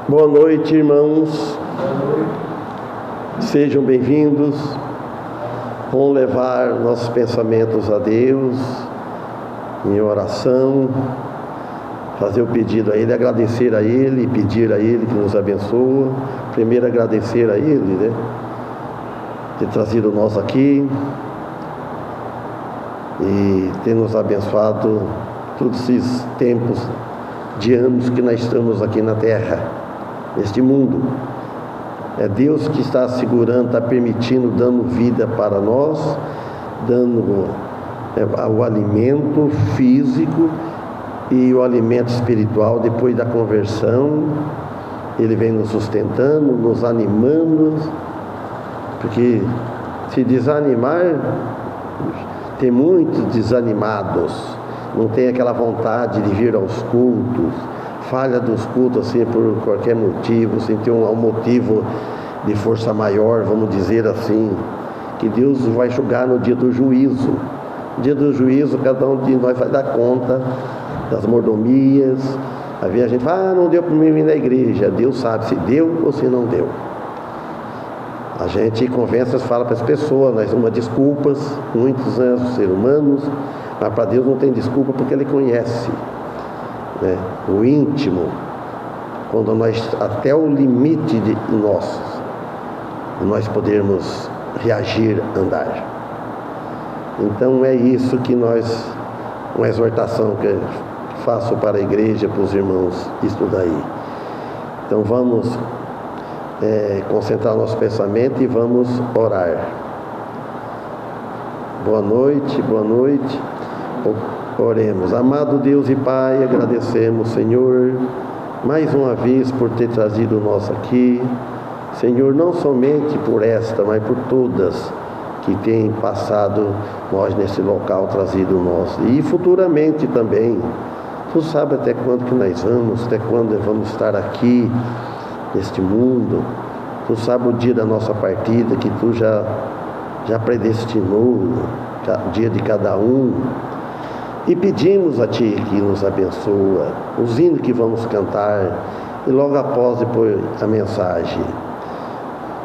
Boa noite, irmãos. Sejam bem-vindos. Vamos levar nossos pensamentos a Deus em oração, fazer o pedido a Ele, agradecer a Ele, pedir a Ele que nos abençoe. Primeiro agradecer a Ele, né, ter trazido nós aqui e ter nos abençoado todos esses tempos de anos que nós estamos aqui na terra, neste mundo. É Deus que está segurando, está permitindo, dando vida para nós, dando o alimento físico e o alimento espiritual. Depois da conversão, Ele vem nos sustentando, nos animando, porque se desanimar, tem muitos desanimados, não tem aquela vontade de vir aos cultos, falha dos cultos assim por qualquer motivo, sem ter um motivo de força maior, vamos dizer assim, que Deus vai julgar no dia do juízo. No dia do juízo, cada um de nós vai dar conta das mordomias. Aí a gente fala, não deu para mim ir na igreja. Deus sabe se deu ou se não deu. A gente conversa, fala para as pessoas, nós damos desculpas, muitos seres humanos, mas para Deus não tem desculpa porque Ele conhece, né, o íntimo, quando nós, até o limite de nós podermos reagir, andar. Então é isso que uma exortação que eu faço para a igreja, para os irmãos, isso daí. Então vamos concentrar nosso pensamento e vamos orar. Boa noite, boa noite. Oremos. Amado Deus e Pai, agradecemos, Senhor, mais uma vez por ter trazido nós aqui, Senhor, não somente por esta, mas por todas que têm passado nós nesse local, trazido nós, e futuramente também. Tu sabes até quando que nós vamos, até quando vamos estar aqui neste mundo. Tu sabes o dia da nossa partida, que Tu já predestinou o dia de cada um. E pedimos a Ti que nos abençoa, os hinos que vamos cantar, e logo após, depois, a mensagem.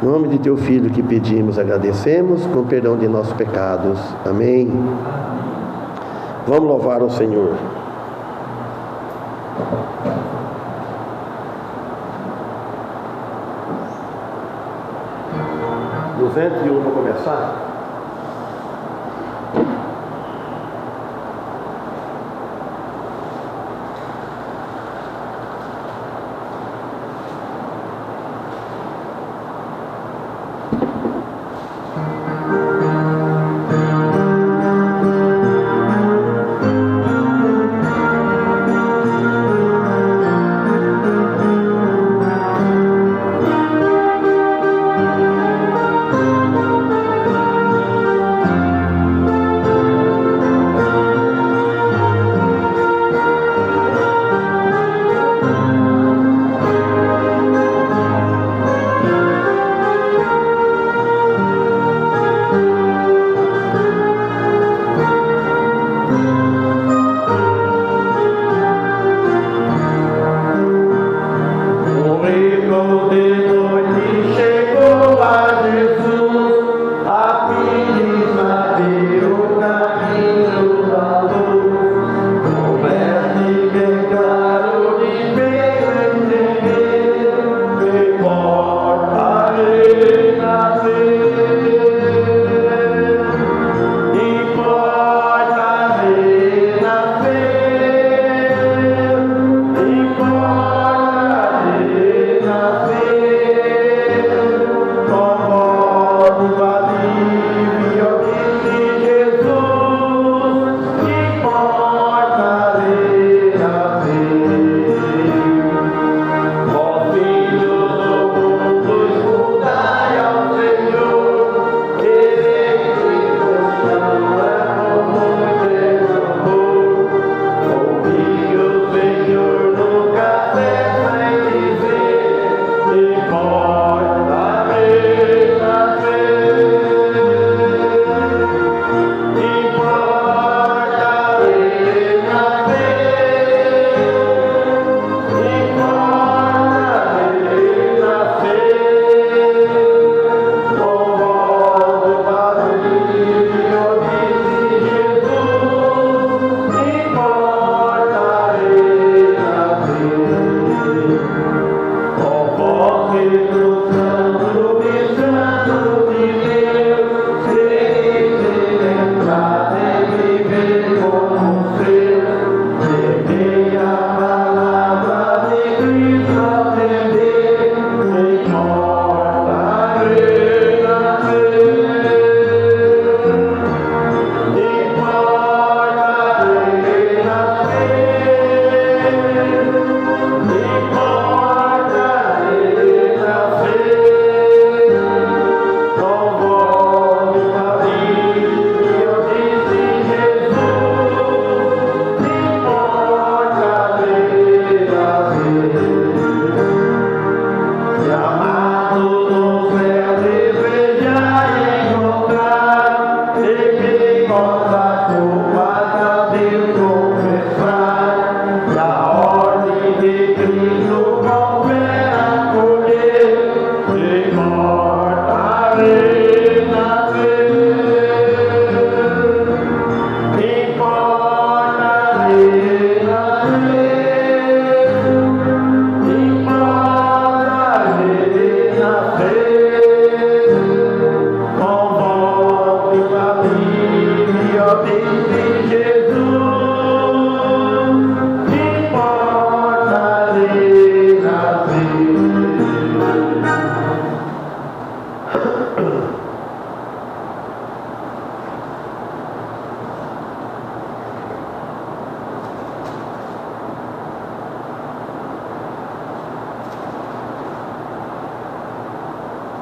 Em nome de Teu Filho que pedimos, agradecemos, com perdão de nossos pecados. Amém. Vamos louvar o Senhor. Para começar.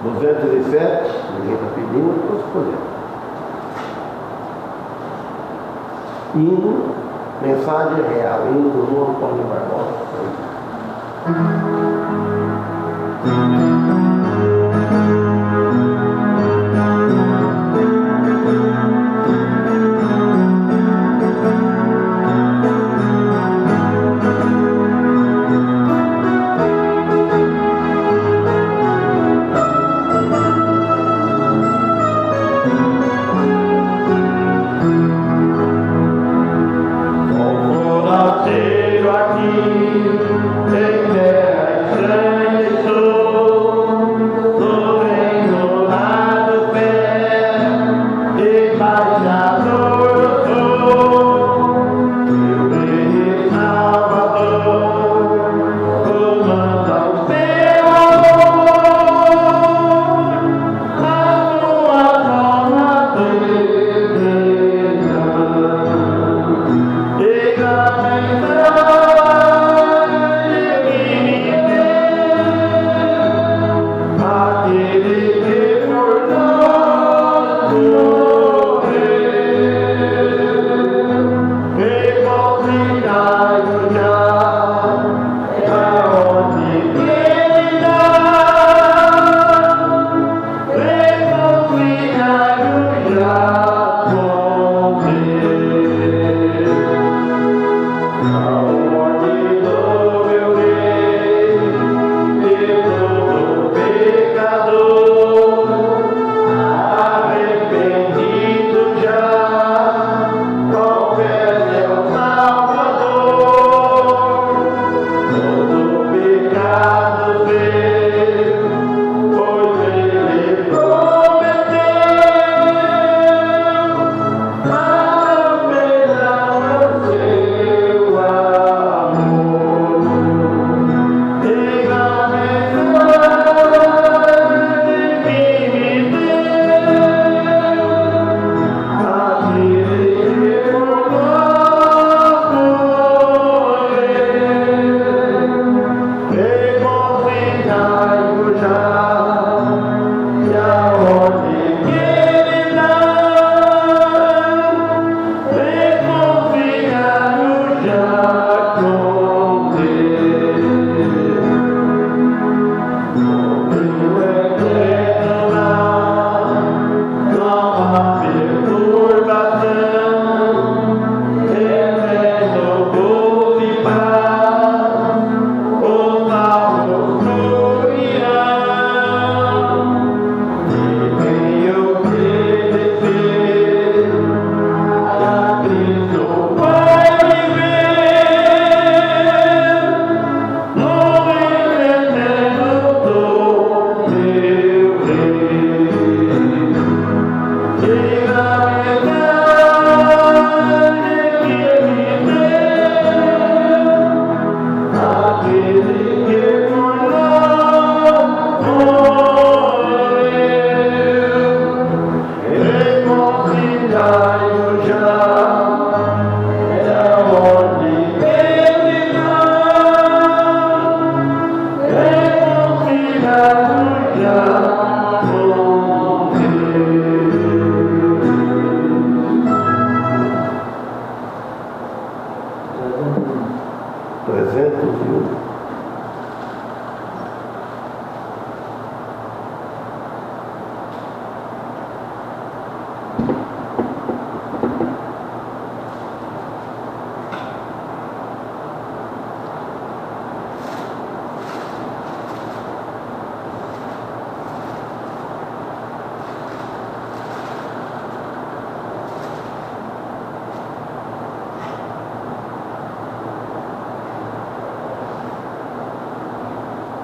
207, ninguém está pedindo, eu estou escolhendo. Hino, mensagem real, hino do João Antônio Barbosa.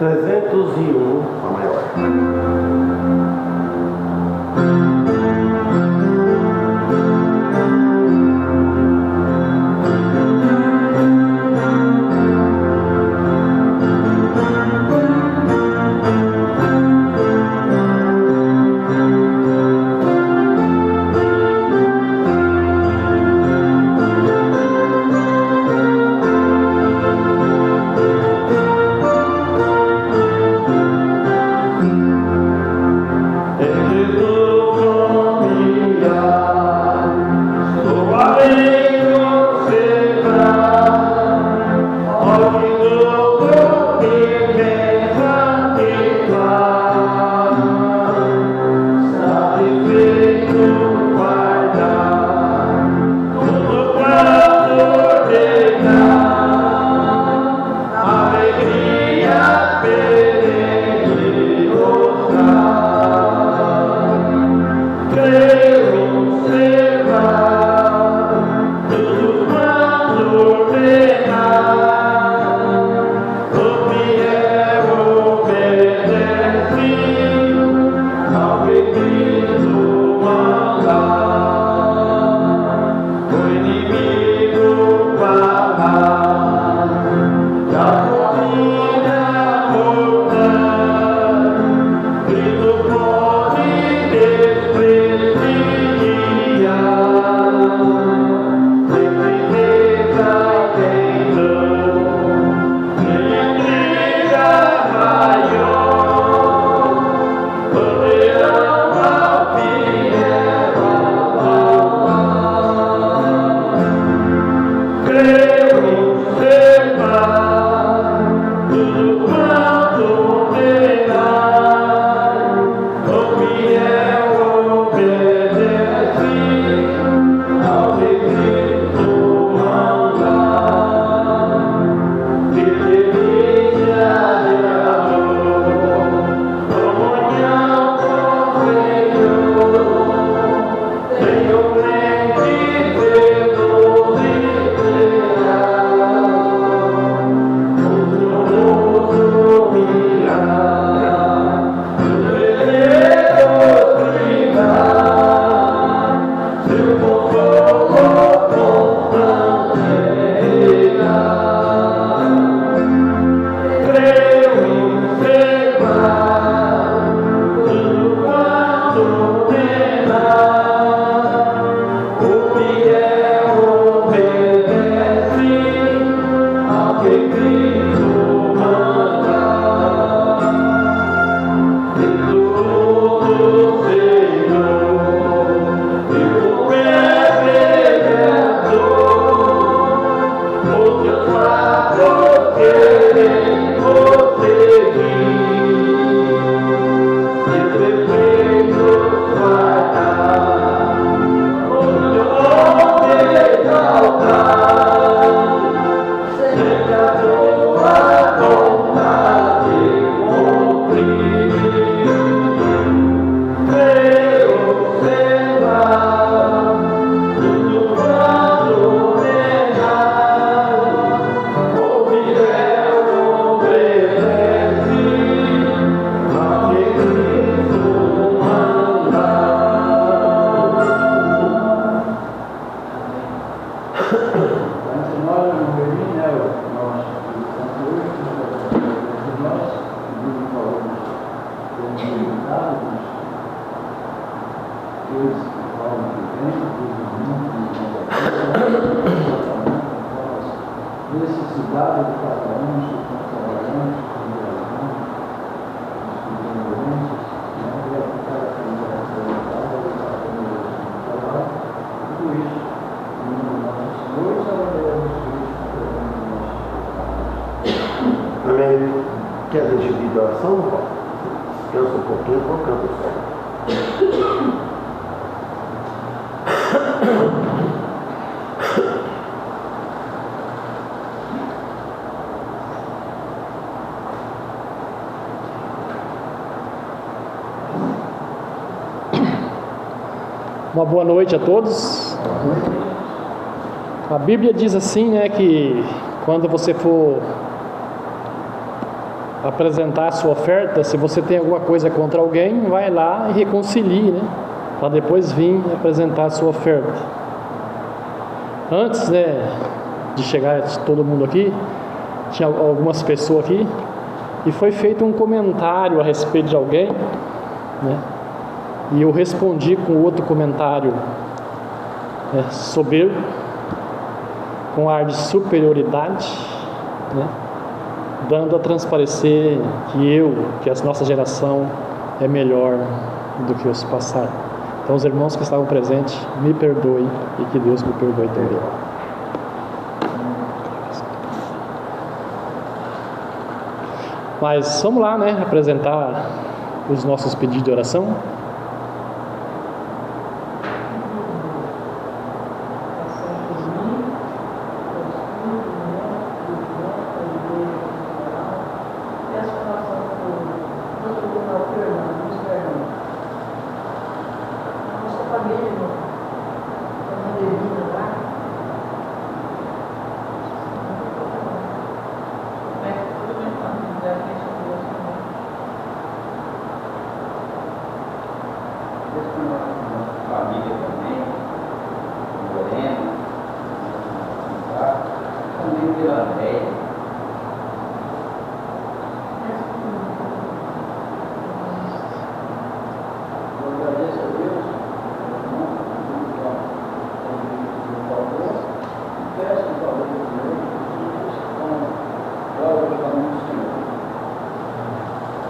Trezentos e um, a maior. cuidado de cada um, dos trabalhantes, dos irmãos, dos doentes, e a cada família da trabalho, tudo isso, em nome do nosso Senhor e Salvador Jesus Cristo. Amém. Quer dividir de oração, Paulo? Descansa um pouquinho, qual canto só? Uma boa noite a todos. A Bíblia diz assim, né, que quando você for apresentar a sua oferta, se você tem alguma coisa contra alguém, vai lá e reconcilie, né, para depois vir apresentar a sua oferta. Antes, né, de chegar todo mundo aqui, tinha algumas pessoas aqui e foi feito um comentário a respeito de alguém, né? E eu respondi com outro comentário soberbo, com ar de superioridade, né? Dando a transparecer que a nossa geração é melhor do que os passados. Então os irmãos que estavam presentes, me perdoem e que Deus me perdoe também. Mas vamos lá, né? Apresentar os nossos pedidos de oração.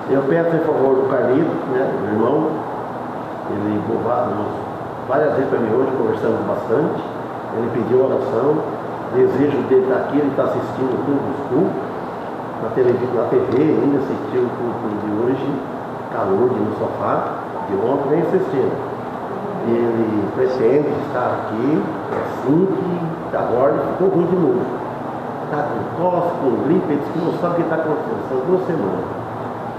Eu peço em favor do Carlito, né, meu irmão. Ele várias vezes para mim hoje, conversamos bastante. Ele pediu oração. Desejo dele estar aqui, ele está assistindo todos os cultos. Na TV, ainda assistiu o culto de hoje, calor no sofá, de ontem nem assistindo. Ele pretende estar aqui, assim que agora ficou ruim de novo. Está com tosse, com gripe, ele disse que não sabe o que está acontecendo, são 2 semanas.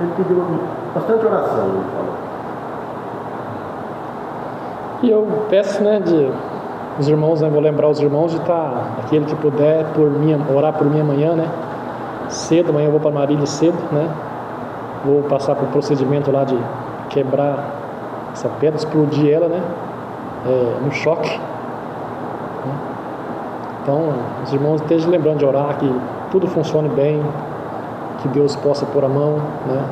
Ele pediu bastante oração, ele falou. E eu peço, né, os irmãos, né, vou lembrar os irmãos de estar, aquele que puder orar por mim amanhã, né, cedo, amanhã eu vou para Marília cedo, né, vou passar por um procedimento lá de quebrar essa pedra, explodir ela, né, no choque, né? Então, os irmãos estejam lembrando de orar, que tudo funcione bem, que Deus possa pôr a mão, né,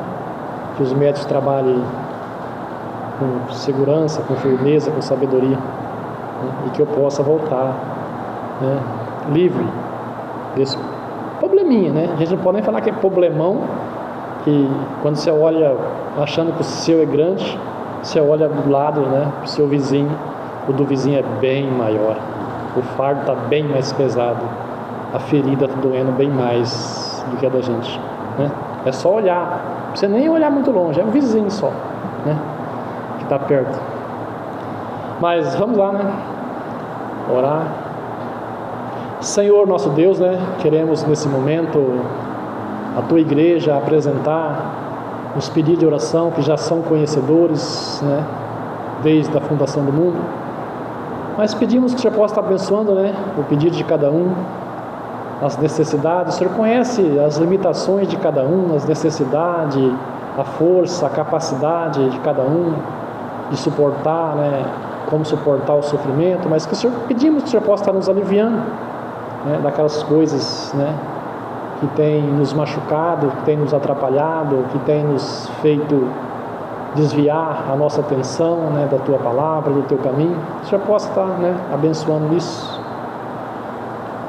que os médicos trabalhem com segurança, com firmeza, com sabedoria, né, e que eu possa voltar, né, livre desse probleminha, né? A gente não pode nem falar que é problemão, que quando você olha achando que o seu é grande, você olha do lado, né, o seu vizinho, o do vizinho é bem maior, o fardo está bem mais pesado, a ferida está doendo bem mais do que a da gente, né? É só olhar, não precisa nem olhar muito longe, é o vizinho só, né, que está perto. Mas vamos lá, né, orar. Senhor nosso Deus, né, queremos nesse momento a tua igreja apresentar os pedidos de oração que já são conhecedores, né, desde a fundação do mundo, mas pedimos que o Senhor possa estar abençoando, né, o pedido de cada um, as necessidades. O Senhor conhece as limitações de cada um, as necessidades, a força, a capacidade de cada um de suportar, né, como suportar o sofrimento, mas que o Senhor, pedimos que o Senhor possa estar nos aliviando, né, daquelas coisas, né, que tem nos machucado, que tem nos atrapalhado, que tem nos feito desviar a nossa atenção, né, da tua palavra, do teu caminho. Que o Senhor possa estar, né, abençoando isso.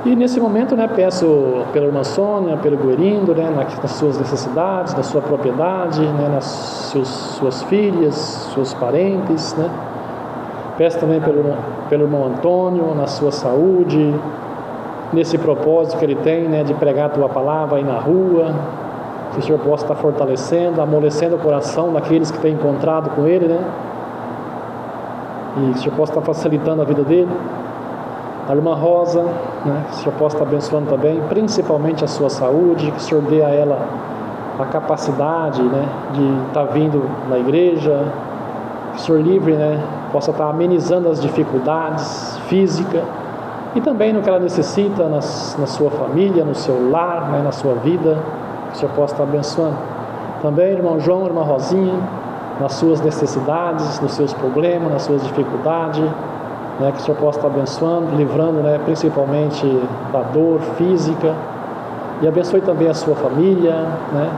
E nesse momento, né, peço pela irmã Sônia, pelo Guerindo, né, nas suas necessidades, na sua propriedade, né, nas suas filhas, seus parentes, né. Peço também pelo irmão Antônio, na sua saúde, nesse propósito que ele tem, né, de pregar a tua palavra aí na rua, que o Senhor possa estar fortalecendo, amolecendo o coração daqueles que têm encontrado com ele, né, e que o Senhor possa estar facilitando a vida dele. A irmã Rosa, né, que o Senhor possa estar abençoando também, principalmente a sua saúde, que o Senhor dê a ela a capacidade, né, de estar vindo na igreja, que o Senhor livre, né, possa estar amenizando as dificuldades físicas e também no que ela necessita na sua família, no seu lar, né, na sua vida, que o Senhor possa estar abençoando. Também irmão João, irmã Rosinha, nas suas necessidades, nos seus problemas, nas suas dificuldades, né, que o Senhor possa estar abençoando, livrando, né, principalmente da dor física, e abençoe também a sua família, né,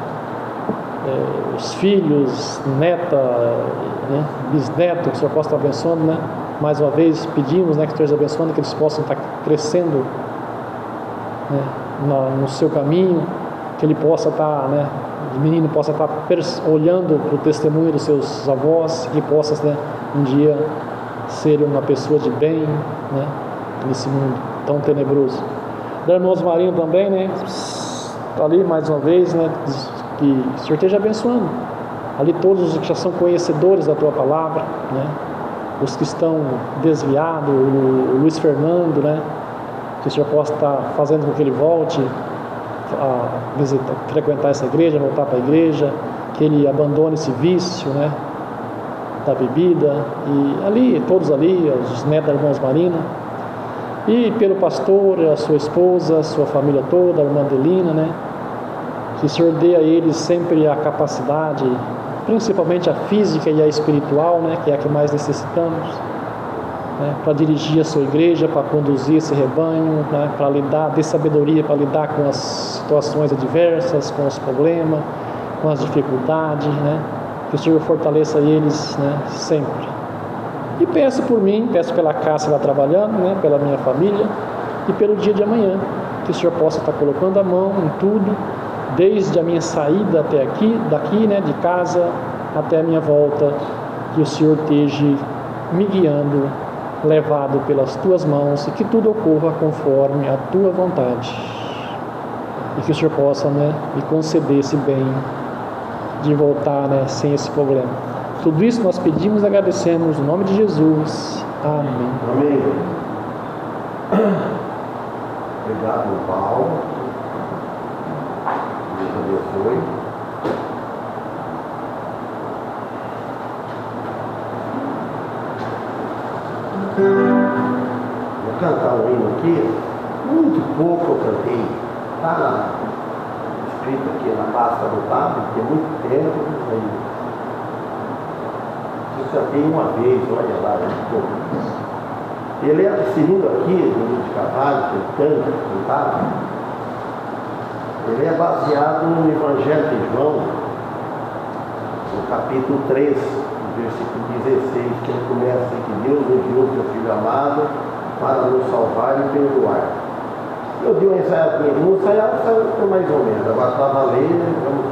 os filhos, neta, né, bisneto, que o Senhor possa estar abençoando, né. Mais uma vez pedimos, né, que o Senhor esteja abençoando, que eles possam estar crescendo, né, no seu caminho, que ele possa estar, né, o menino possa estar olhando para o testemunho dos seus avós, que possa, né, um dia ser uma pessoa de bem, né, nesse mundo tão tenebroso. Da irmã Osmarinho também, né, ali mais uma vez, né, que o Senhor esteja abençoando ali todos os que já são conhecedores da tua palavra, né, os que estão desviados, o Luiz Fernando, né, que o Senhor possa estar fazendo com que ele volte a visitar, frequentar essa igreja, voltar para a igreja, que ele abandone esse vício, né, da bebida, e ali, todos ali, os netos da irmã Osmarina, e pelo pastor, a sua esposa, a sua família toda, a irmã Adelina, né, que o Senhor dê a eles sempre a capacidade, principalmente a física e a espiritual, né, que é a que mais necessitamos, né, para dirigir a sua igreja, para conduzir esse rebanho, né, para lidar, ter sabedoria para lidar com as situações adversas, com os problemas, com as dificuldades, né, que o Senhor fortaleça eles, né, sempre. E peço por mim, peço pela casa lá trabalhando, né, pela minha família e pelo dia de amanhã, que o Senhor possa estar colocando a mão em tudo, desde a minha saída até aqui, daqui, né, de casa até a minha volta, que o Senhor esteja me guiando, levado pelas tuas mãos, e que tudo ocorra conforme a tua vontade, e que o Senhor possa, né, me conceder esse bem de voltar, né, sem esse problema. Tudo isso nós pedimos e agradecemos no nome de Jesus. Amém. Amém. Obrigado, Paulo. Deus abençoe. Vou cantar um hino aqui. Muito pouco eu cantei. Está escrito aqui na pasta do tablet, tem muito tempo. Eu cantei uma vez, olha lá, ele é segundo aqui, do de Carvalho, que ele cantava. Ele é baseado no Evangelho de João, no capítulo 3, no versículo 16, que ele começa assim, que Deus enviou seu Filho amado para nos salvar e perdoar. Eu dei uma ensaiadinha, não ensaiava, saiu mais ou menos, agora está valendo, vamos.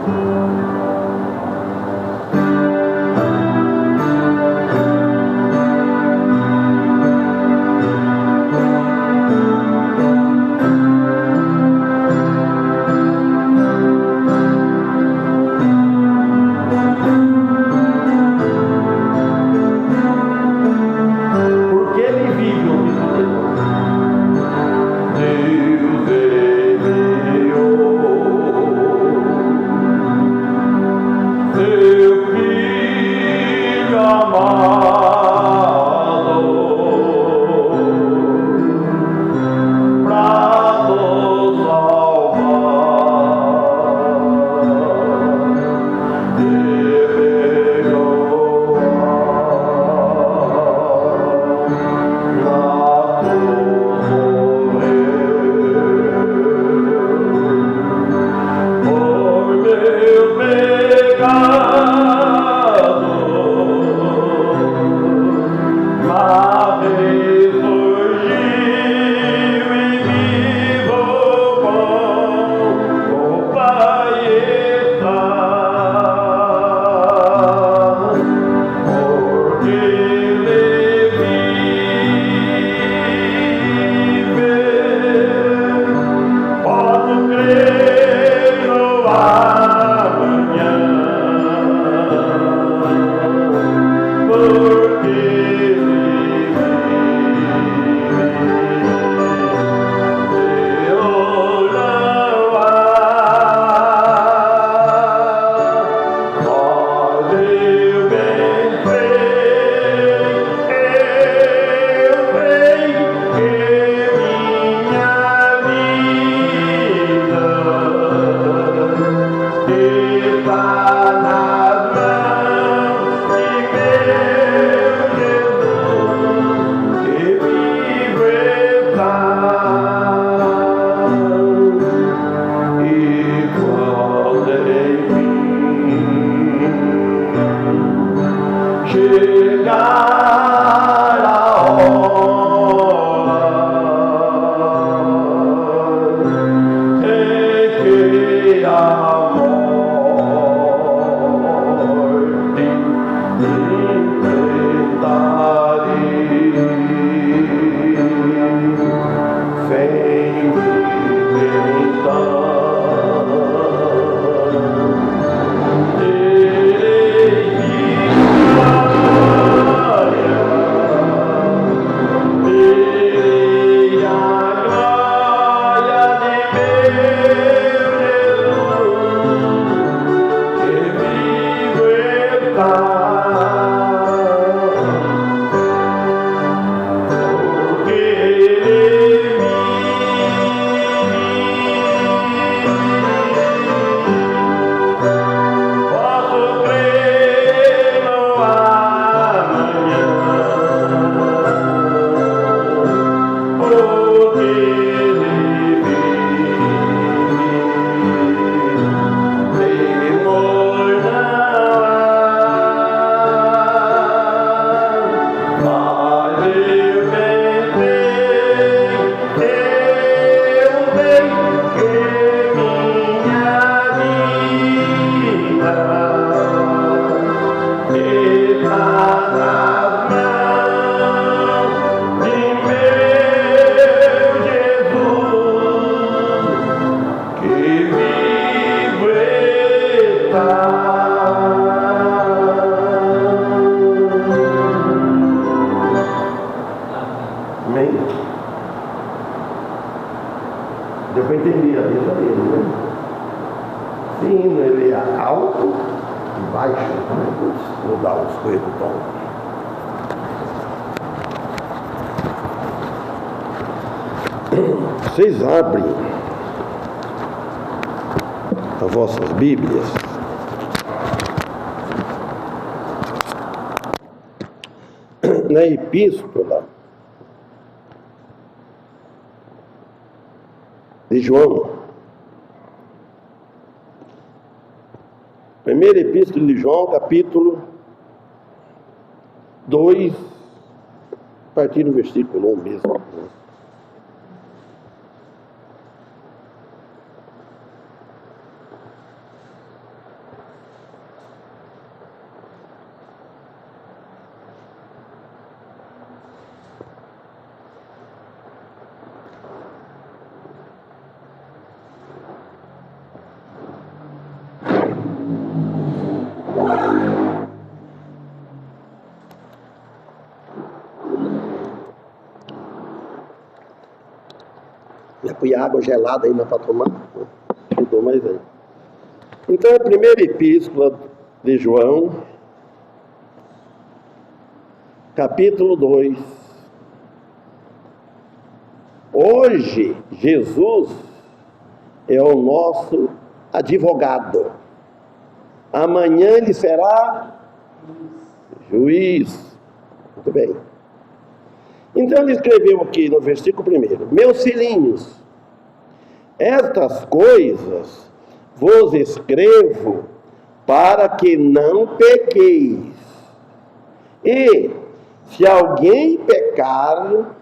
Amém? Deu para entender a letra dele, né? Sim, ele é alto e baixo. Vou dar os coelhos do tom. Vocês abrem as vossas Bíblias na Epístola de João. Primeira Epístola de João, capítulo 2, a partir do versículo 1 mesmo. Já põe água gelada ainda para tomar? Não dou mais aí. Então, a primeira epístola de João, capítulo 2. Hoje, Jesus é o nosso advogado. Amanhã ele será juiz. Muito bem. Então ele escreveu aqui no versículo 1: Meus filhinhos, estas coisas vos escrevo para que não pequeis. E, se alguém pecar,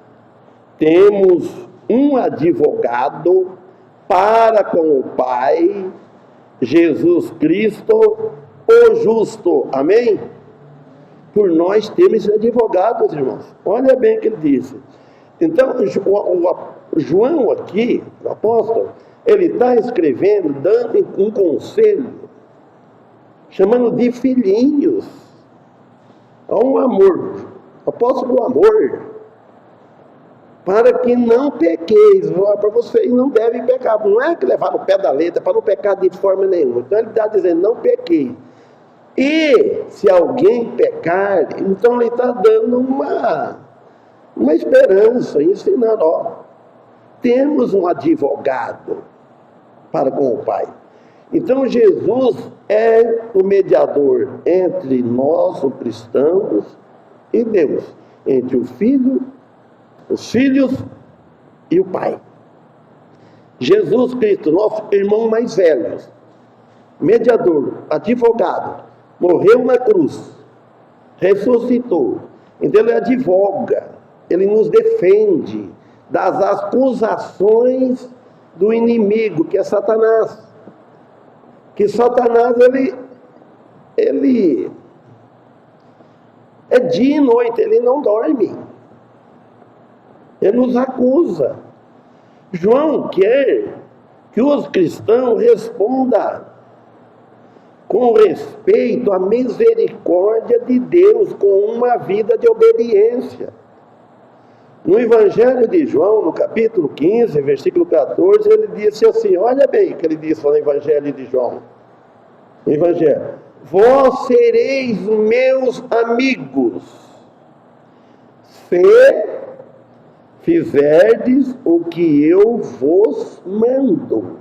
temos um advogado para com o Pai, Jesus Cristo, o justo. Amém? Por nós temos advogados, irmãos. Olha bem o que ele disse. Então, o João aqui, o apóstolo, ele está escrevendo, dando um conselho, chamando de filhinhos. Há um amor, apóstolo do amor, para que não pequeis. Para vocês não devem pecar. Não é que levar no pé da letra, para não pecar de forma nenhuma. Então ele está dizendo, não pequeis. E se alguém pecar, então ele está dando uma esperança, ensinando, temos um advogado para com o Pai. Então Jesus é o mediador entre nós, os cristãos, e Deus, entre o Filho, os filhos e o Pai. Jesus Cristo, nosso irmão mais velho, mediador, advogado, morreu na cruz, ressuscitou. Então ele advoga, ele nos defende das acusações do inimigo, que é Satanás. Que Satanás, ele é dia e noite, ele não dorme. Ele nos acusa. João quer que os cristãos respondam com respeito à misericórdia de Deus, com uma vida de obediência. No Evangelho de João, no capítulo 15, versículo 14, ele disse assim, olha bem o que ele disse no Evangelho de João. No Evangelho: vós sereis meus amigos, se fizerdes o que eu vos mando.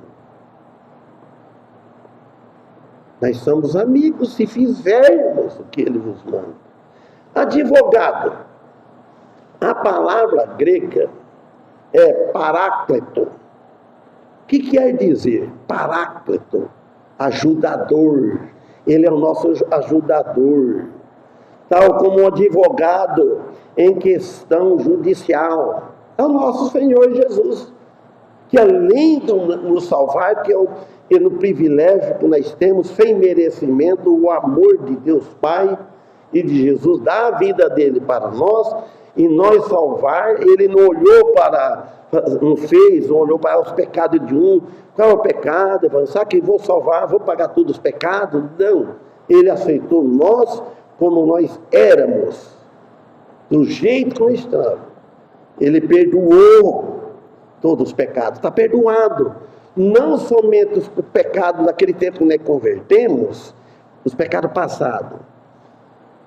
Nós somos amigos se fizermos o que ele vos manda. Advogado. A palavra grega é paráclito. O que quer dizer paráclito? Ajudador. Ele é o nosso ajudador. Tal como um advogado em questão judicial. É o nosso Senhor Jesus. Que além de nos salvar, que é no privilégio que nós temos, sem merecimento, o amor de Deus Pai e de Jesus, dá a vida dele para nós, em nós salvar, ele não olhou não olhou para os pecados de um. Qual é o pecado? Ele falou, sabe que vou salvar, vou pagar todos os pecados? Não. Ele aceitou nós como nós éramos, do jeito que nós estamos. Ele perdoou todos os pecados, está perdoado. Não somente os pecados daquele tempo que nós convertemos, os pecados passados,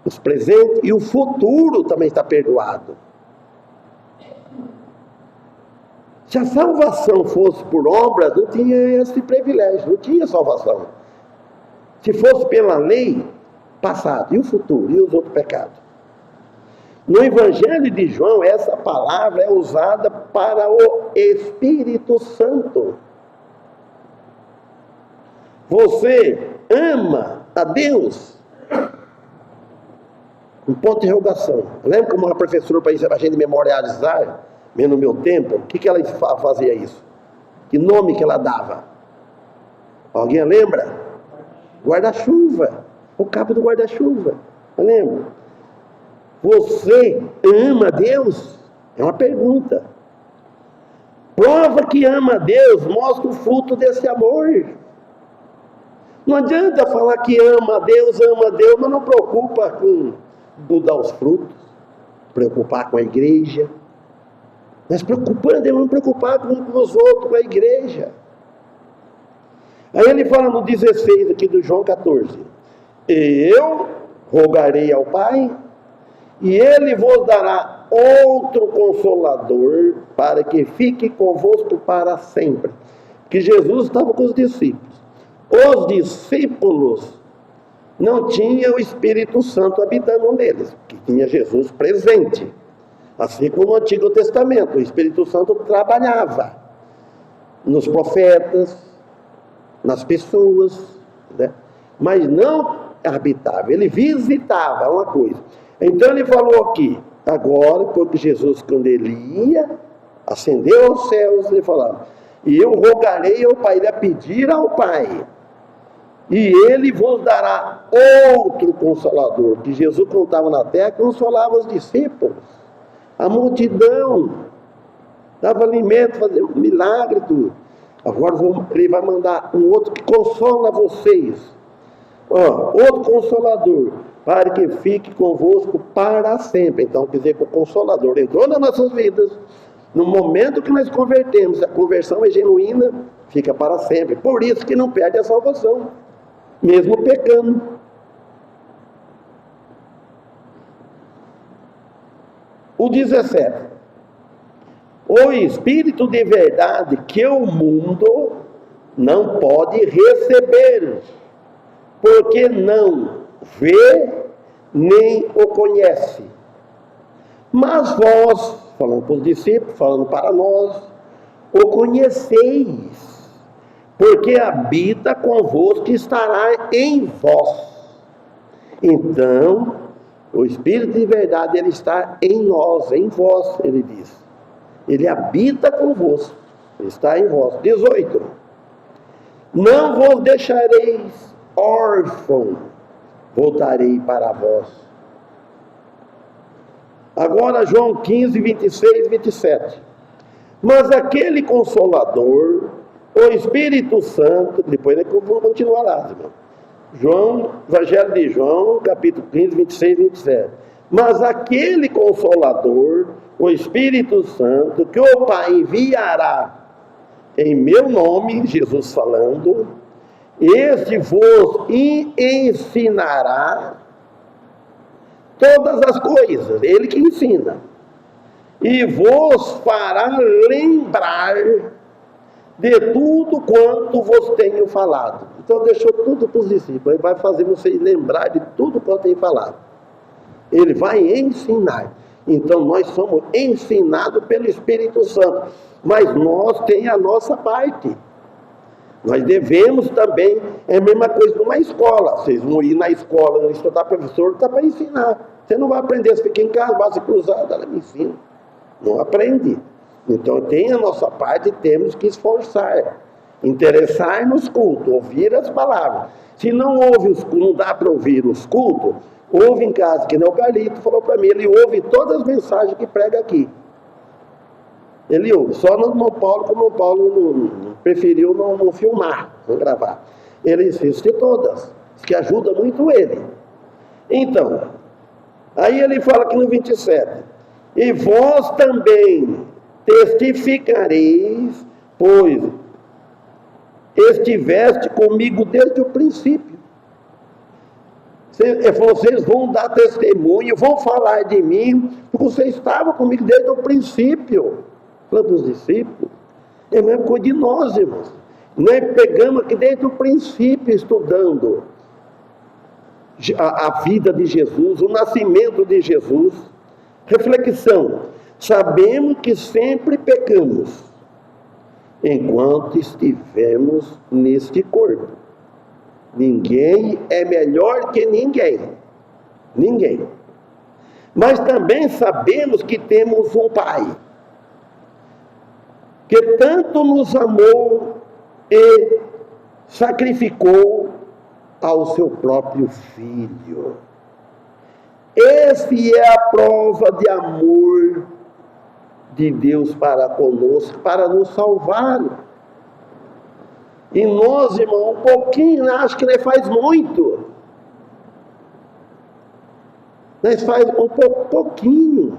os presentes e o futuro também está perdoado. Se a salvação fosse por obras, não tinha esse privilégio, não tinha salvação. Se fosse pela lei, passado, e o futuro, e os outros pecados. No Evangelho de João, essa palavra é usada para o Espírito Santo. Você ama a Deus? Um ponto de interrogação. Lembra como uma professora para a gente memorializar, no meu tempo, o que ela fazia isso? Que nome que ela dava? Alguém lembra? Guarda-chuva. O cabo do guarda-chuva. Lembra? Você ama Deus? É uma pergunta. Prova que ama Deus, mostra o fruto desse amor. Não adianta falar que ama Deus, mas não preocupa com mudar os frutos, preocupar com a igreja. Mas devemos preocupar com os outros, com a igreja. Aí ele fala no 16 aqui do João 14. Eu rogarei ao Pai, e Ele vos dará outro Consolador, para que fique convosco para sempre. Porque Jesus estava com os discípulos. Os discípulos não tinham o Espírito Santo habitando neles, que tinha Jesus presente. Assim como no Antigo Testamento, o Espírito Santo trabalhava nos profetas, nas pessoas, né? Mas não habitava, ele visitava uma coisa. Então ele falou aqui, agora, porque Jesus, quando ele ia, ascendeu aos céus, ele falava, e eu rogarei ao Pai, ele ia pedir ao Pai, e ele vos dará outro Consolador, que Jesus, quando estava na terra, consolava os discípulos, a multidão, dava alimento, fazia um milagre, tudo. Agora ele vai mandar um outro que consola vocês, outro Consolador, para que fique convosco para sempre. Então, quer dizer que o Consolador entrou nas nossas vidas, no momento que nós convertemos, a conversão é genuína, fica para sempre. Por isso que não perde a salvação, mesmo pecando. O 17. O Espírito de verdade que o mundo não pode receber, porque não vê nem o conhece. Mas vós, falando para os discípulos, falando para nós, o conheceis, porque habita convosco e estará em vós. Então, o Espírito de verdade, ele está em nós, em vós, ele diz. Ele habita convosco, ele está em vós. 18. Não vos deixareis órfãos, voltarei para vós. Agora João 15, 26 e 27. Mas aquele Consolador, o Espírito Santo, depois vamos continuar lá, irmão. Evangelho de João, capítulo 15, 26 e 27. Mas aquele Consolador, o Espírito Santo, que o Pai enviará em meu nome, Jesus falando, este vos ensinará todas as coisas, ele que ensina, e vos fará lembrar de tudo quanto vos tenho falado. Então deixou tudo para os discípulos, ele vai fazer vocês lembrar de tudo quanto tem falado. Ele vai ensinar. Então nós somos ensinados pelo Espírito Santo, mas nós temos a nossa parte. Nós devemos também, é a mesma coisa numa escola. Vocês vão ir na escola, estudar professor, está para ensinar. Você não vai aprender, você fica em casa, base cruzada, ela me ensina. Não aprende. Então tem a nossa parte, temos que esforçar, interessar nos cultos, ouvir as palavras. Se não ouve os cultos, não dá para ouvir os cultos, ouve em casa, que nem o Carlito falou para mim, ele ouve todas as mensagens que prega aqui. Ele ouve, só no irmão Paulo, como o Paulo preferiu não filmar, não gravar. Ele assiste todas, que ajuda muito ele. Então, aí ele fala aqui no 27, e vós também testificareis, pois estiveste comigo desde o princípio. Vocês vão dar testemunho, vão falar de mim, porque vocês estavam comigo desde o princípio. Falando dos discípulos, é a mesma coisa de nós, irmãos. Nós pegamos aqui desde o princípio, estudando a vida de Jesus, o nascimento de Jesus. Reflexão: sabemos que sempre pecamos enquanto estivermos neste corpo. Ninguém é melhor que ninguém. Ninguém. Mas também sabemos que temos um Pai que tanto nos amou e sacrificou ao seu próprio Filho. Essa é a prova de amor de Deus para conosco, para nos salvar. E nós, irmão, um pouquinho, acho que nós faz muito. Nós faz um pouquinho.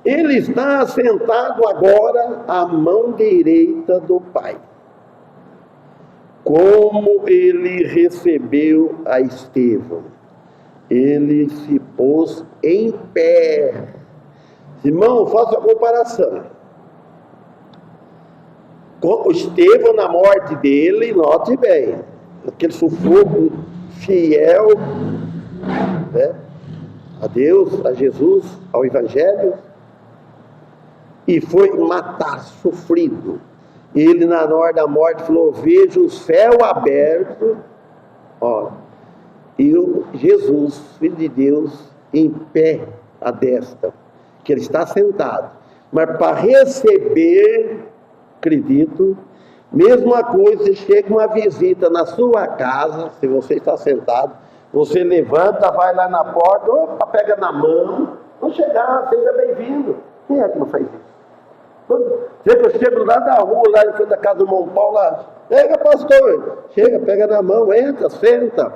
Ele está sentado agora à mão direita do Pai. Como ele recebeu a Estevão, ele se pôs em pé. Irmão, faça a comparação. Com o Estevão, na morte dele, note bem, aquele sufoco fiel, né, a Deus, a Jesus, ao Evangelho, e foi matar, sofrido. Ele, na hora da morte, falou: vejo o céu aberto, ó, e o Jesus, Filho de Deus, em pé à destra, que ele está sentado. Mas para receber, acredito, mesma coisa, chega uma visita na sua casa, se você está sentado, você levanta, vai lá na porta, opa, pega na mão, vou chegar, seja bem-vindo. Quem é que não faz isso? Chega, eu chego lá da rua, lá em frente da casa do irmão Paulo, lá, pega, pastor, chega, pega na mão, entra, senta.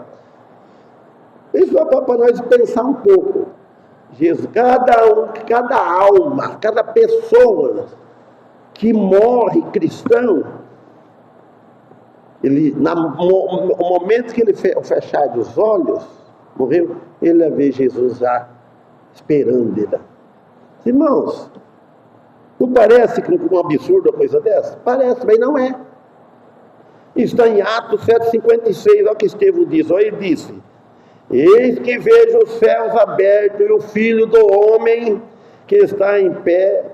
Isso é para nós pensar um pouco. Jesus, cada alma, cada pessoa que morre cristão, ele, no momento que ele fechar os olhos, morreu, ele vai ver Jesus já esperando ele. Irmãos, não parece um absurdo uma coisa dessa? Parece, mas não é. Está em Atos 7,56, olha o que Estevão diz. Olha, ele disse: eis que vejo os céus abertos e o Filho do Homem que está em pé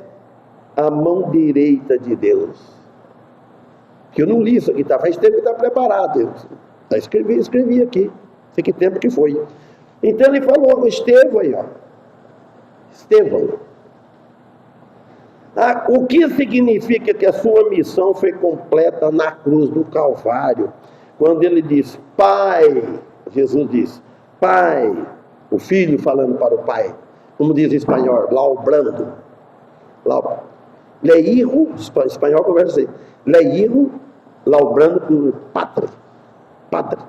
à mão direita de Deus. Que eu não li isso aqui, tá? Faz tempo que está preparado. Eu escrevi aqui. Sei que tempo que foi. Então ele falou, Estevão aí, ó. Estevão. O que significa que a sua missão foi completa na cruz do Calvário, quando ele disse: Pai, Jesus disse, Pai, o Filho falando para o Pai, como diz em espanhol, laubrando, leiro, espanhol conversa assim, leiro, laubrando por padre.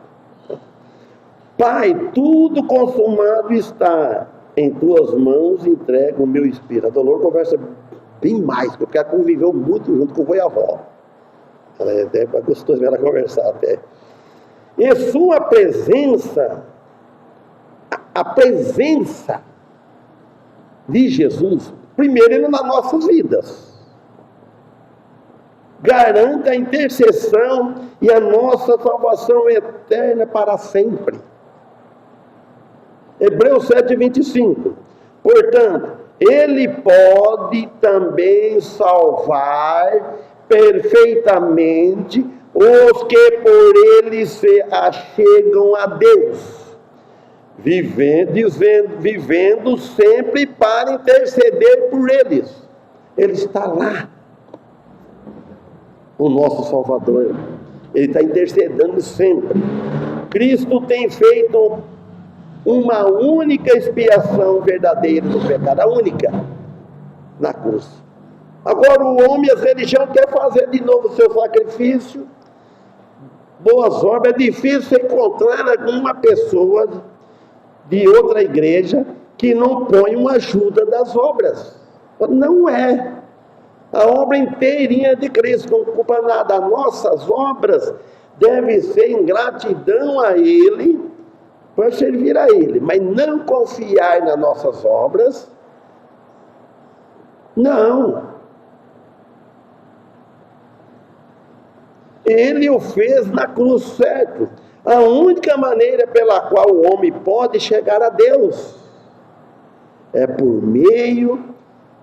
Pai, tudo consumado está, em tuas mãos entrego o meu espírito. A Dolor conversa bem mais, porque ela conviveu muito junto com o vô e a avó. Ela é até gostoso ela conversar até. E sua presença, a presença de Jesus, primeiro ele nas nossas vidas, garante a intercessão e a nossa salvação eterna para sempre. Hebreus 7,25. Portanto, ele pode também salvar perfeitamente os que por ele se achegam a Deus, vivendo sempre para interceder por eles. Ele está lá, o nosso Salvador. Ele está intercedendo sempre. Cristo tem feito uma única expiação verdadeira do pecado, a única, na cruz. Agora o homem, a religião, quer fazer de novo o seu sacrifício, boas obras. É difícil encontrar alguma pessoa de outra igreja que não põe uma ajuda das obras. Não é. A obra inteirinha de Cristo, não culpa nada. As nossas obras devem ser em gratidão a Ele, para servir a Ele, mas não confiar nas nossas obras. Não. Ele o fez na cruz, certo? A única maneira pela qual o homem pode chegar a Deus é por meio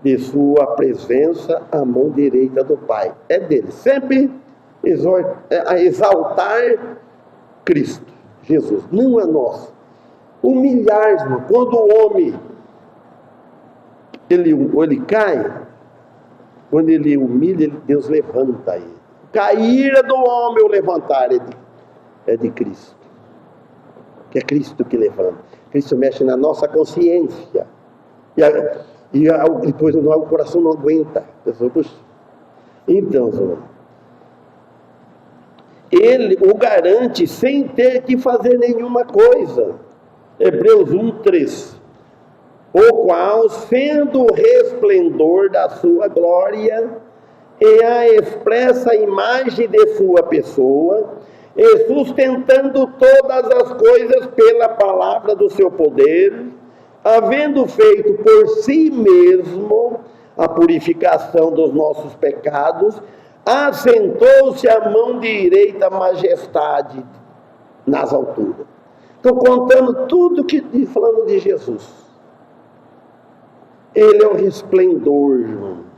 de sua presença à mão direita do Pai. É dele. Sempre exaltar Cristo, Jesus, não é nosso. Humilhar, irmão. Quando o homem ele cai, quando ele humilha, Deus levanta ele. Cair do homem ou levantar é de Cristo. Que é Cristo que levanta. Cristo mexe na nossa consciência. E depois o coração não aguenta. Então, irmão, Ele o garante sem ter que fazer nenhuma coisa. Hebreus 1:3. O qual, sendo o resplendor da sua glória e a expressa imagem de sua pessoa, e sustentando todas as coisas pela palavra do seu poder, havendo feito por si mesmo a purificação dos nossos pecados, assentou-se à mão direita a majestade nas alturas. Estou contando tudo falando de Jesus. Ele é o resplendor, irmão.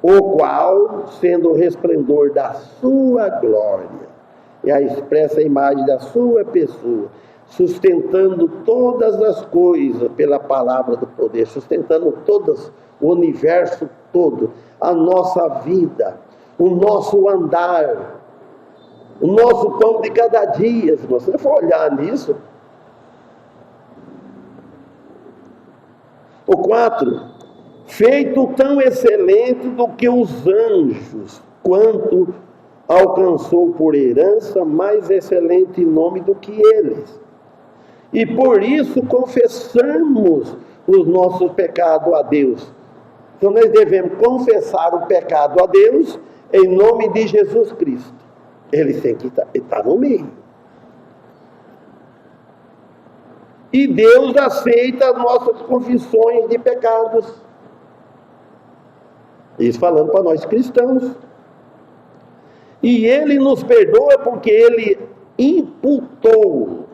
O qual, sendo o resplendor da sua glória, e a expressa imagem da sua pessoa, sustentando todas as coisas pela palavra do poder, sustentando todas, o universo todo, a nossa vida, o nosso andar, o nosso pão de cada dia. Se você for olhar nisso. O 4, feito tão excelente do que os anjos, quanto alcançou por herança mais excelente nome do que eles. E por isso confessamos os nossos pecados a Deus. Então nós devemos confessar o pecado a Deus em nome de Jesus Cristo. Ele tem que estar no meio. E Deus aceita as nossas confissões de pecados. Isso falando para nós cristãos. E Ele nos perdoa porque Ele imputou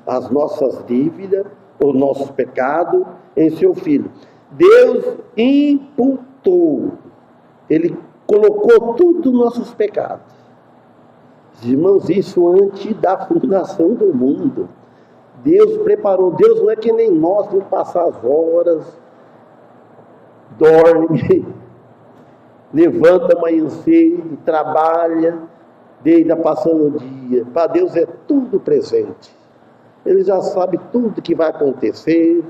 as nossas dívidas, os nossos pecados em seu Filho. Deus imputou. Ele colocou tudo os nossos pecados. Irmãos, isso antes da fundação do mundo. Deus preparou. Deus não é que nem nós, vamos passar as horas, dorme, levanta amanhã cedo, trabalha, deita passando o dia. Para Deus é tudo presente. Ele já sabe tudo que vai acontecer,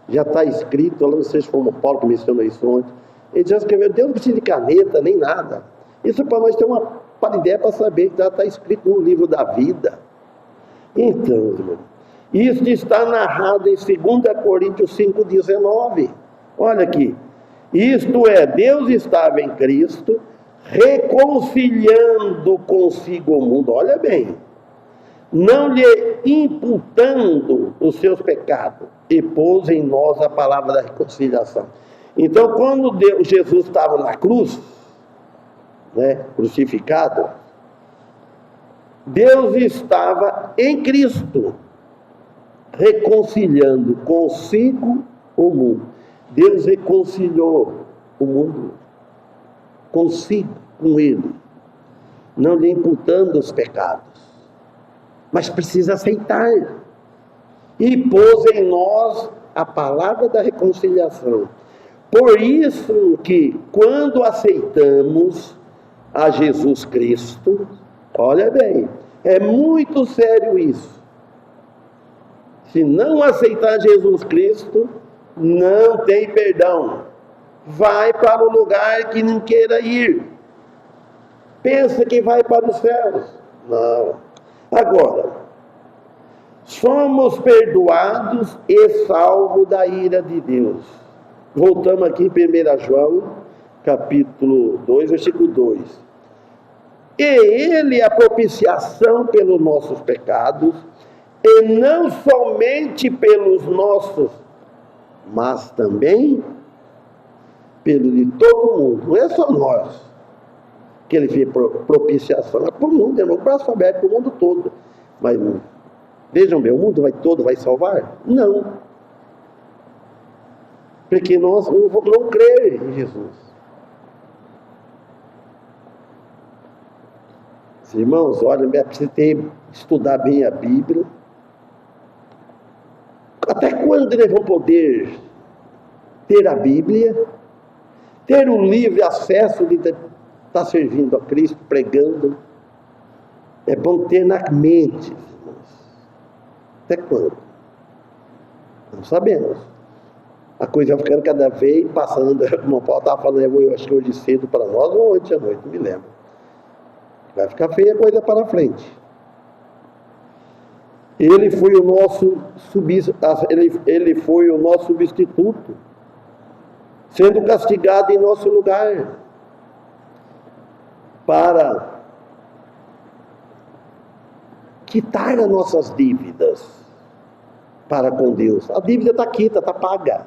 já está escrito, lá não sei se foi o Paulo que mencionou isso ontem. Ele já escreveu, Deus não precisa de caneta, nem nada. Isso para nós tem uma ideia para saber que já está escrito no livro da vida. Então, irmão, isso está narrado em 2 Coríntios 5,19. Olha aqui. Isto é, Deus estava em Cristo, reconciliando consigo o mundo. Olha bem. Não lhe imputando os seus pecados, e pôs em nós a palavra da reconciliação. Então, quando Jesus estava na cruz, crucificado, Deus estava em Cristo, reconciliando consigo o mundo. Deus reconciliou o mundo consigo, com Ele, não lhe imputando os pecados, mas precisa aceitar. E pôs em nós a palavra da reconciliação. Por isso que, quando aceitamos a Jesus Cristo, olha bem, É muito sério isso. Se não aceitar Jesus Cristo, não tem perdão. Vai para o lugar que não queira ir. Pensa que vai para os céus. Não. Agora, somos perdoados e salvos da ira de Deus. Voltamos aqui em 1 João, capítulo 2, versículo 2. E Ele é a propiciação pelos nossos pecados, e não somente pelos nossos, mas também pelo de todo mundo. Não é só nós que Ele fez propiciação, é para o mundo, é o braço aberto para o mundo todo. Mas vejam bem, o mundo todo vai salvar? Não. Porque nós não cremos em Jesus. Irmãos, olha, é preciso estudar bem a Bíblia. Até quando nós vamos poder ter a Bíblia, ter o livre acesso de estar servindo a Cristo, pregando? É bom ter na mente, irmãos. Até quando? Não sabemos. A coisa vai ficando cada vez passando. O irmão Paulo estava falando, eu acho que hoje cedo para nós, ou ontem à noite, não me lembro. Vai ficar feia a coisa para frente. Ele foi o nosso substituto, sendo castigado em nosso lugar, para quitar as nossas dívidas para com Deus. A dívida está quita, está paga.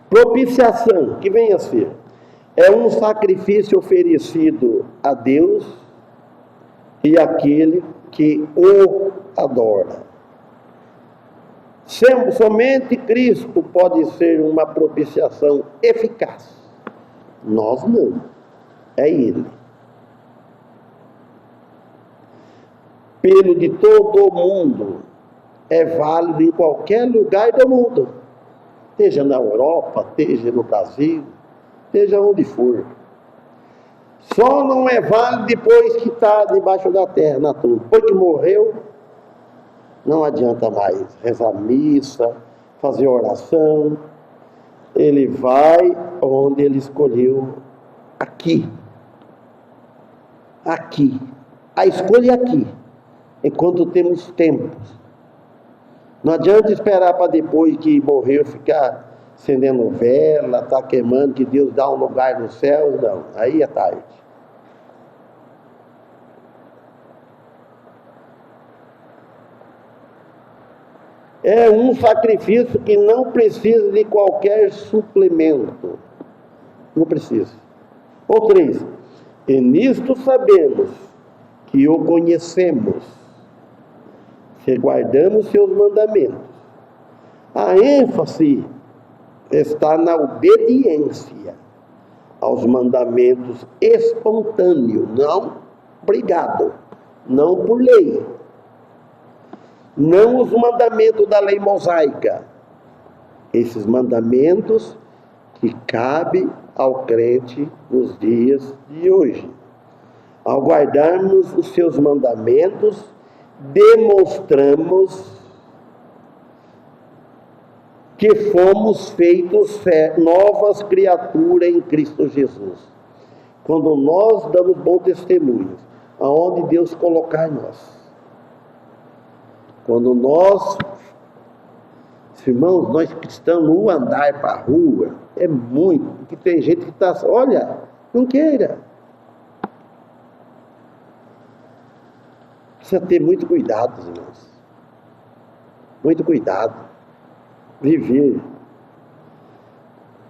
Propiciação, que vem a ser, é um sacrifício oferecido a Deus e àquele que o adora. Somente Cristo pode ser uma propiciação eficaz. Nós não. É Ele. Pelo de todo o mundo, é válido em qualquer lugar do mundo. Esteja na Europa, esteja no Brasil, seja onde for. Só não é válido depois que está debaixo da terra, na tumba. Depois que morreu, não adianta mais rezar missa, fazer oração. Ele vai onde ele escolheu, aqui. Aqui. A escolha é aqui, enquanto temos tempo. Não adianta esperar para depois que morreu ficar acendendo vela, está queimando, que Deus dá um lugar no céu. Não, aí é tarde. É um sacrifício que não precisa de qualquer suplemento. Não precisa. Ou 3. E nisto sabemos que o conhecemos, se guardamos seus mandamentos. A ênfase está na obediência aos mandamentos espontâneos, não obrigado, não por lei, não os mandamentos da lei mosaica, esses mandamentos que cabe ao crente nos dias de hoje. Ao guardarmos os seus mandamentos, demonstramos que fomos feitos novas criaturas em Cristo Jesus. Quando nós damos bom testemunho, aonde Deus colocar nós. Quando nós, irmãos, nós cristãos, no andar para a rua, é muito, porque tem gente que está, olha, não queira. Precisa ter muito cuidado, irmãos. Muito cuidado. Viver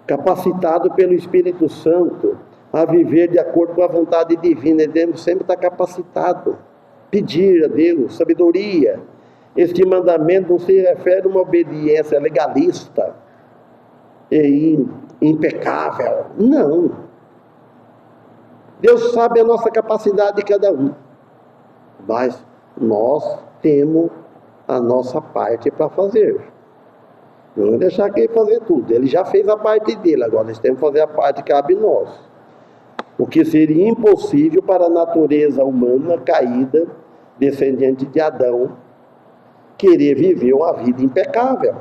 capacitado pelo Espírito Santo a viver de acordo com a vontade divina. Devemos sempre estar capacitado, pedir a Deus sabedoria. Este mandamento não se refere a uma obediência legalista e impecável. Não. Deus sabe a nossa capacidade de cada um, mas nós temos a nossa parte para fazer. Não é deixar que ele fazer tudo. Ele já fez a parte dele, agora nós temos que fazer a parte que cabe a nós. o que seria impossível para a natureza humana caída, descendente de Adão, querer viver uma vida impecável.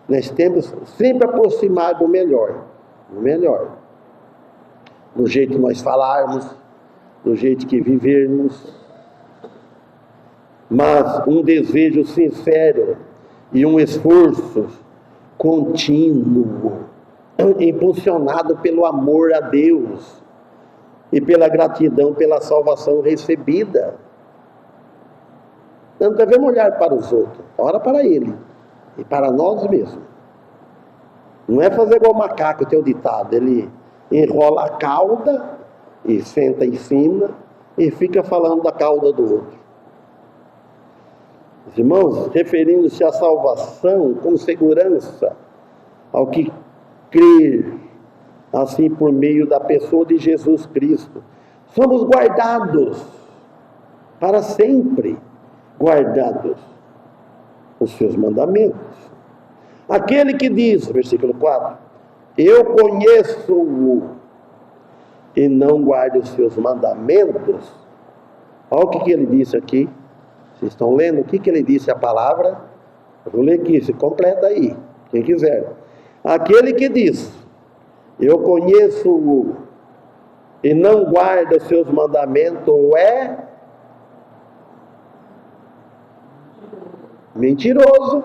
Nós temos sempre aproximar do melhor, no jeito que nós falarmos, no jeito que vivermos, mas um desejo sincero e um esforço contínuo, impulsionado pelo amor a Deus e pela gratidão pela salvação recebida. Não devemos olhar para os outros, ora para Ele e para nós mesmos. Não é fazer igual o macaco, tem o ditado, ele enrola a cauda e senta em cima e fica falando da cauda do outro. Os irmãos, referindo-se à salvação com segurança, ao que crer, assim por meio da pessoa de Jesus Cristo, somos guardados para sempre, guardados os seus mandamentos. Aquele que diz, versículo 4, eu conheço-o e não guarda os seus mandamentos. Olha o que ele disse aqui. Vocês estão lendo? O que ele disse a palavra? Eu vou ler aqui, se completa aí, quem quiser. Aquele que diz, eu conheço-o e não guarda os seus mandamentos é mentiroso.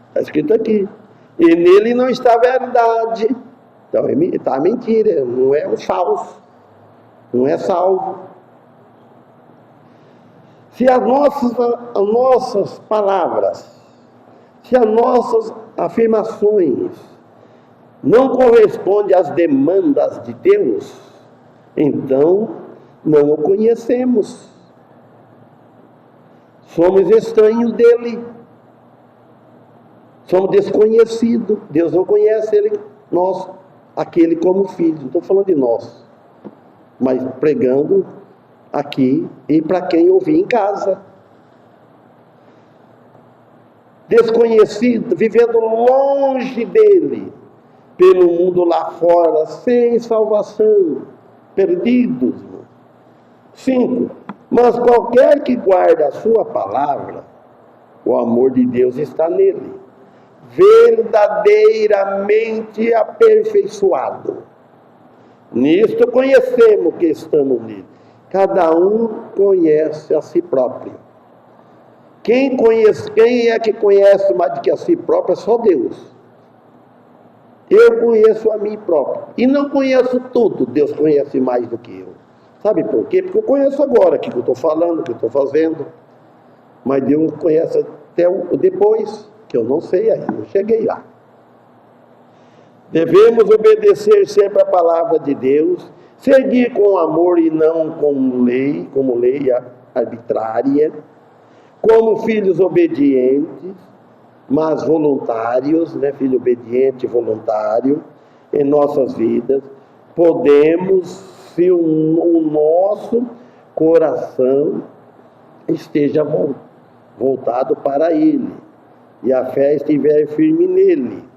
Está escrito aqui. E nele não está a verdade. Então está a mentira, não é um falso, não é salvo. Se as nossas palavras, se as nossas afirmações não correspondem às demandas de Deus, então não o conhecemos. Somos estranhos dele. Somos desconhecidos. Deus não conhece ele, nós, aquele como filho. Não estou falando de nós, mas pregando aqui e para quem ouvir em casa. Desconhecido, vivendo longe dele, pelo mundo lá fora, sem salvação, perdidos. 5. Mas qualquer que guarda a sua palavra, o amor de Deus está nele, verdadeiramente aperfeiçoado. Nisto conhecemos que estamos nele. Cada um conhece a si próprio. Quem é que conhece mais do que a si próprio? É só Deus. Eu conheço a mim próprio. E não conheço tudo. Deus conhece mais do que eu. Sabe por quê? Porque eu conheço agora o que eu estou falando, o que eu estou fazendo. Mas Deus conhece até o depois, que eu não sei ainda. Eu cheguei lá. Devemos obedecer sempre a palavra de Deus, seguir com amor e não como lei arbitrária, como filhos obedientes, mas voluntários, filho obediente e voluntário, em nossas vidas. Podemos, se o nosso coração esteja voltado para Ele, e a fé estiver firme nele.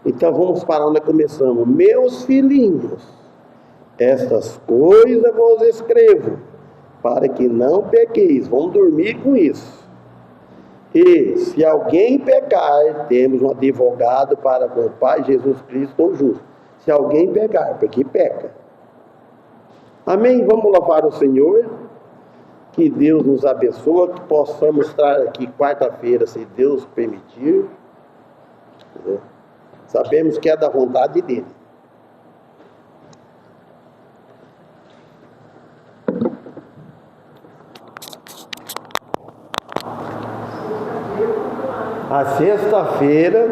Então vamos para onde começamos. Meus filhinhos, estas coisas vos escrevo, para que não pequeis. Vamos dormir com isso. E se alguém pecar, temos um advogado para com o Pai, Jesus Cristo, o justo. Se alguém pecar, porque peca. Amém? Vamos louvar o Senhor. Que Deus nos abençoe, que possamos estar aqui quarta-feira, se Deus permitir. Sabemos que é da vontade dele. A sexta-feira,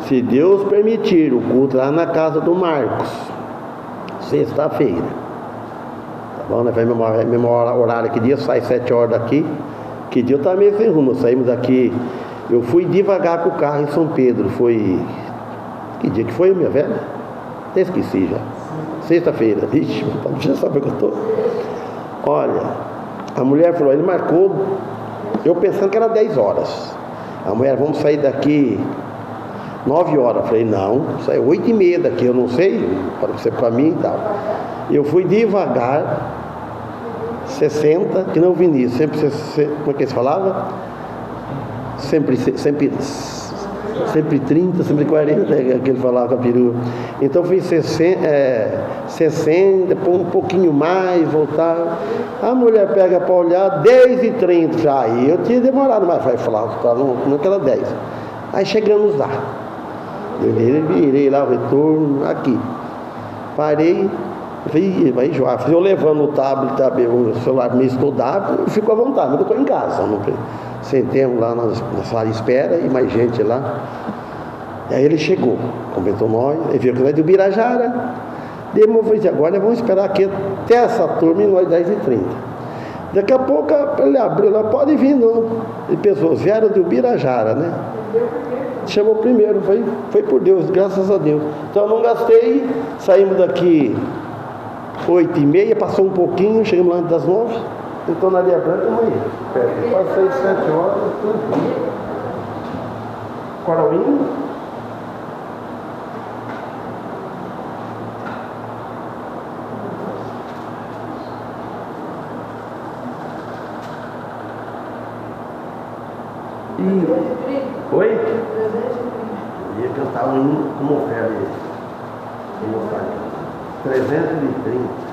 se Deus permitir, o culto lá na casa do Marcos. Sexta-feira. Tá bom? Nós vamos memorar o horário. Que dia sai 7 horas daqui. Que dia eu estava meio sem rumo. Nós saímos daqui. Eu fui devagar com o carro em São Pedro. Foi... Que dia que foi, minha velha? Até esqueci já. Sexta-feira. Ixi, já sabe o que eu estou. Olha, a mulher falou, ele marcou, eu pensando que era 10 horas. A mulher, vamos sair daqui 9 horas. Eu falei, não, sai 8h30 daqui, eu não sei, pode ser para mim e tal. Eu fui devagar, 60, que não o Vinícius, como é que se falava? Sempre 30, sempre 40, que ele falava com a perua. Então fui 60, um pouquinho mais, voltar. A mulher pega para olhar, 10h30. Aí eu tinha demorado mais, vai falar, naquela 10. Aí chegamos lá. Eu virei lá o retorno, aqui. Parei, vai enjoar. Eu levando o tablet, o celular meio estudado, eu fico à vontade, mas eu estou em casa. Não, sentemos lá na sala de espera e mais gente lá. E aí ele chegou, comentou nós, ele viu que nós de Ubirajara. Falei, agora vamos esperar aqui até essa turma e nós 10h30. Daqui a pouco ele abriu lá, pode vir não. Ele pensou, vieram de Ubirajara, né? Chamou primeiro, foi por Deus, graças a Deus. Então eu não gastei, saímos daqui 8h30, passou um pouquinho, chegamos lá antes das 9. Então na Areia Branca, amanhã. Passei 7 horas, tranquilo. Coroinha. Oi? Ia cantar um hino como oferta. Vou mostrar aqui. 330.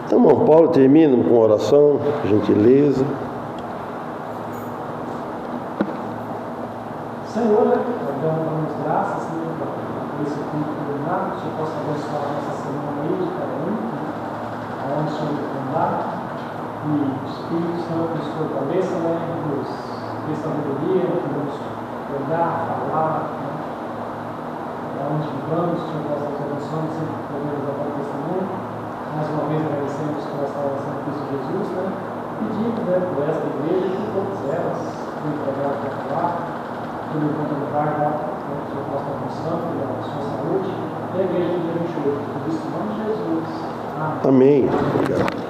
Então, irmão Paulo, termina com oração, por gentileza. Senhor, né? Damos graças, Senhor, por esse tempo terminado, que o Senhor possa abençoar a nossa semana aí, de cada um, aonde o Senhor nos mandar, e o Espírito Santo nos fortaleça, né? Nos dê sabedoria, nos olhar, falar, né? Aonde vamos, o Senhor possa nos abençoar, sempre podemos dar o testemunho. Mais uma vez agradecemos por essa oração de Cristo Jesus, né? Pedimos, né, por esta igreja e por todas elas, que entregaram para falar. Tudo enquanto no bar, tá? Que o Senhor possa abençoar, pela sua saúde, e a igreja de 28, por isso, em nome de Jesus. Amém. Amém. Obrigado.